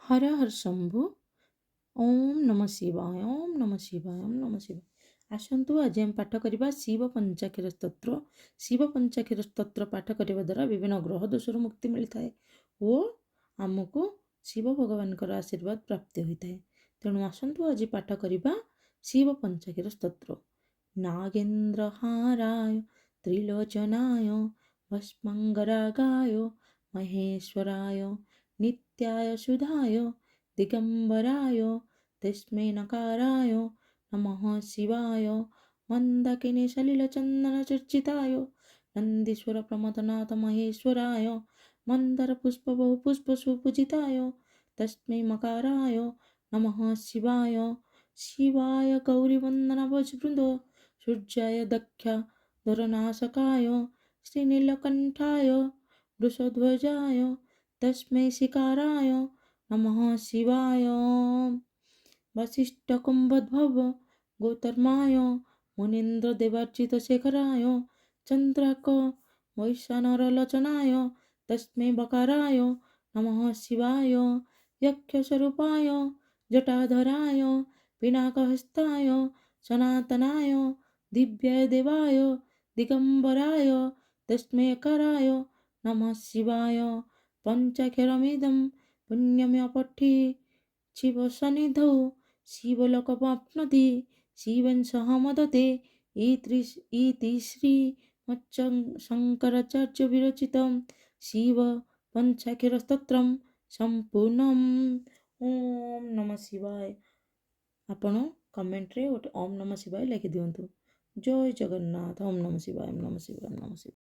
हर हर शंभु। ओम नमः शिवाय, ओम नमः शिवाय, ओम नमः शिवाय। आसतु आज आम पाठ करवा शिव पंचाक्षर स्तोत्र। शिव पंचाक्षर स्तोत्र पाठ करने द्वारा विभिन्न ग्रह दोषर मुक्ति मिलता है और आमको शिव भगवान आशीर्वाद प्राप्त होता है। तेणु आसतु आज पाठ करवा शिव पंचाक्षर स्तोत्र। नागेन्द्र हाराय त्रिलोचनाय भस्मंगरागाय महेश्वराय नित्याय सुधाय दिगंबराय तस्मै नकाराय नमः शिवाय मंदाकिनी सलिलचंदन चर्चिताय नंदीश्वर प्रमथनाथ महेश्वराय मंदर पुष्प बहुपुष्प सुपूजिताय तस्मै मकाराय नमः शिवाय शिवाय गौरीवंदना भजवृंद सूर्याय दक्ष धरनाशकाय श्रीनीलकंठाय वृषध्वजाय तस्मै शिकाराय नमः शिवाय वसिष्ठकुम्भोद्भव गोतर्माय मुनीन्द्र देवार्चितशेखराय चन्द्राक वैश्वानरलोचनाय तस्मै बकाराय नमः शिवाय यक्षस्वरूपाय जटाधराय पिनाकहस्ताय सनातनाय दिव्याय देवाय दिगंबराय तस्मै कराय नमः शिवाय पंचाक्षरमिदं पुण्यमपठि शिवसन्निधौ शिवलोकमाप्नोति शिवेन सह मोदते इति श्रीमच्छङ्कराचार्य विरचितं शिव पंचाक्षरस्तोत्रं संपूर्णम्। ओम नमः शिवाय। आपण कमेंट रे ओम नमः शिवाय लिखि दियंतु। जय जगन्नाथ। ओम नमः शिवाय, ओम नमः शिवाय, ओम नमः शिवाय।